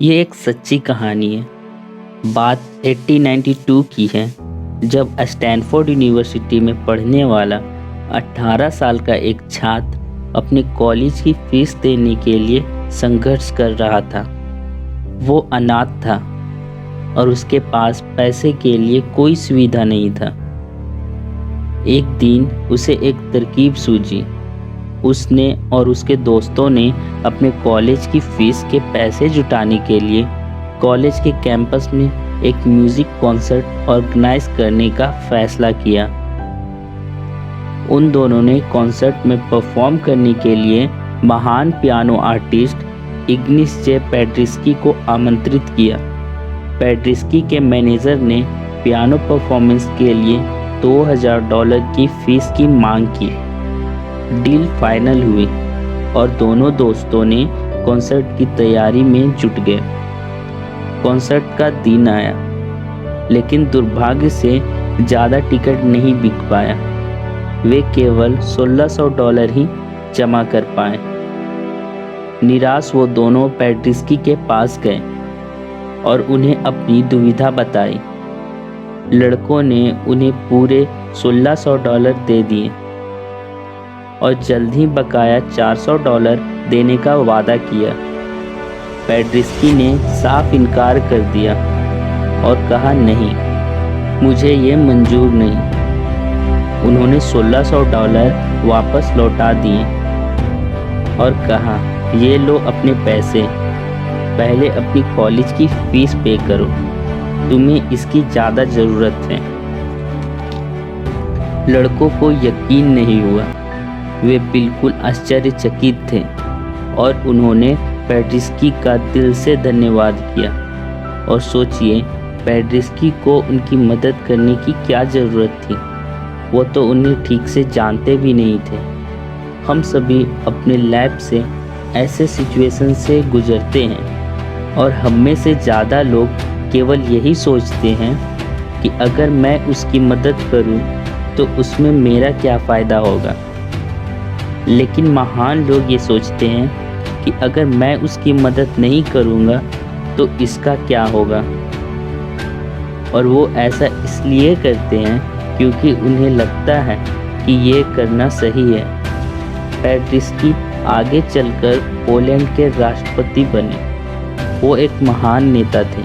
ये एक सच्ची कहानी है। बात 1892 की है, जब स्टैनफोर्ड यूनिवर्सिटी में पढ़ने वाला 18 साल का एक छात्र अपने कॉलेज की फीस देने के लिए संघर्ष कर रहा था। वो अनाथ था और उसके पास पैसे के लिए कोई सुविधा नहीं था। एक दिन उसे एक तरकीब सूझी। उसने और उसके दोस्तों ने अपने कॉलेज की फीस के पैसे जुटाने के लिए कॉलेज के कैंपस में एक म्यूजिक कॉन्सर्ट ऑर्गेनाइज करने का फैसला किया। उन दोनों ने कॉन्सर्ट में परफॉर्म करने के लिए महान पियानो आर्टिस्ट इग्निस जे पेड्रिस्की को आमंत्रित किया। पेड्रिस्की के मैनेजर ने पियानो परफॉर्मेंस के लिए $2000 की फीस की मांग की। डील फाइनल हुई और दोनों दोस्तों ने कॉन्सर्ट की तैयारी में जुट गए। कॉन्सर्ट का दिन आया, लेकिन दुर्भाग्य से ज़्यादा टिकट नहीं बिक पाया। वे केवल $1600 ही जमा कर पाए। निराश वो दोनों पेड्रिस्की के पास गए और उन्हें अपनी दुविधा बताई। लड़कों ने उन्हें पूरे $1600 दे दिए और जल्द ही बकाया $400 देने का वादा किया। पेड्रिस्की ने साफ इनकार कर दिया और कहा, नहीं, मुझे ये मंजूर नहीं। उन्होंने $1600 वापस लौटा दिए और कहा, ये लो अपने पैसे, पहले अपनी कॉलेज की फीस पे करो, तुम्हें इसकी ज़्यादा ज़रूरत है। लड़कों को यकीन नहीं हुआ। वे बिल्कुल आश्चर्यचकित थे और उन्होंने पेड्रिस्की का दिल से धन्यवाद किया। और सोचिए, पेड्रिस्की को उनकी मदद करने की क्या ज़रूरत थी? वो तो उन्हें ठीक से जानते भी नहीं थे। हम सभी अपने लाइफ से ऐसे सिचुएशन से गुजरते हैं और हम में से ज़्यादा लोग केवल यही सोचते हैं कि अगर मैं उसकी मदद करूं तो उसमें मेरा क्या फ़ायदा होगा। लेकिन महान लोग ये सोचते हैं कि अगर मैं उसकी मदद नहीं करूँगा तो इसका क्या होगा। और वो ऐसा इसलिए करते हैं क्योंकि उन्हें लगता है कि ये करना सही है। पेड्रिस्की आगे चलकर पोलैंड के राष्ट्रपति बने। वो एक महान नेता थे,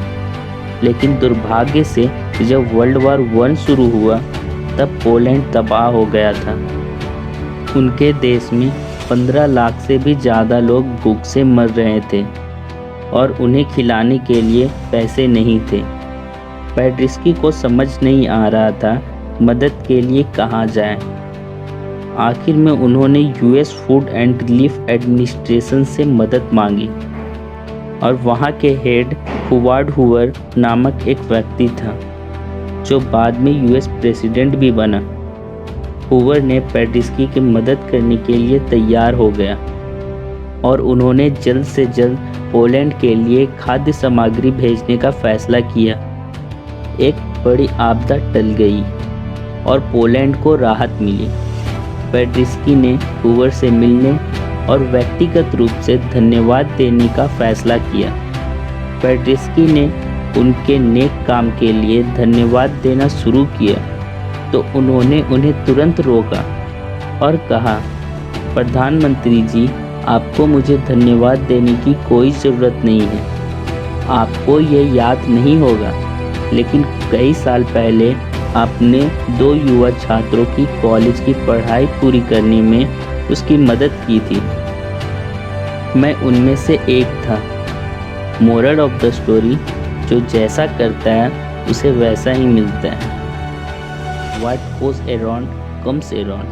लेकिन दुर्भाग्य से जब वर्ल्ड वॉर 1 शुरू हुआ तब पोलैंड तबाह हो गया था। उनके देश में 15 लाख से भी ज़्यादा लोग भूख से मर रहे थे और उन्हें खिलाने के लिए पैसे नहीं थे। पेड्रिस्की को समझ नहीं आ रहा था मदद के लिए कहाँ जाए। आखिर में उन्होंने US food and relief administration से मदद मांगी और वहाँ के हेड होवार्ड हूवर नामक एक व्यक्ति था, जो बाद में यूएस प्रेसिडेंट भी बना। हूवर ने पेड्रिस्की की मदद करने के लिए तैयार हो गया और उन्होंने जल्द से जल्द पोलैंड के लिए खाद्य सामग्री भेजने का फैसला किया। एक बड़ी आपदा टल गई और पोलैंड को राहत मिली। पेड्रिस्की ने हूवर से मिलने और व्यक्तिगत रूप से धन्यवाद देने का फैसला किया। पेड्रिस्की ने उनके नेक काम के लिए धन्यवाद देना शुरू किया तो उन्होंने उन्हें तुरंत रोका और कहा, प्रधानमंत्री जी, आपको मुझे धन्यवाद देने की कोई ज़रूरत नहीं है। आपको ये याद नहीं होगा, लेकिन कई साल पहले आपने 2 युवा छात्रों की कॉलेज की पढ़ाई पूरी करने में उसकी मदद की थी। मैं उनमें से एक था। मोरल ऑफ द स्टोरी, जो जैसा करता है उसे वैसा ही मिलता है। What goes around comes around.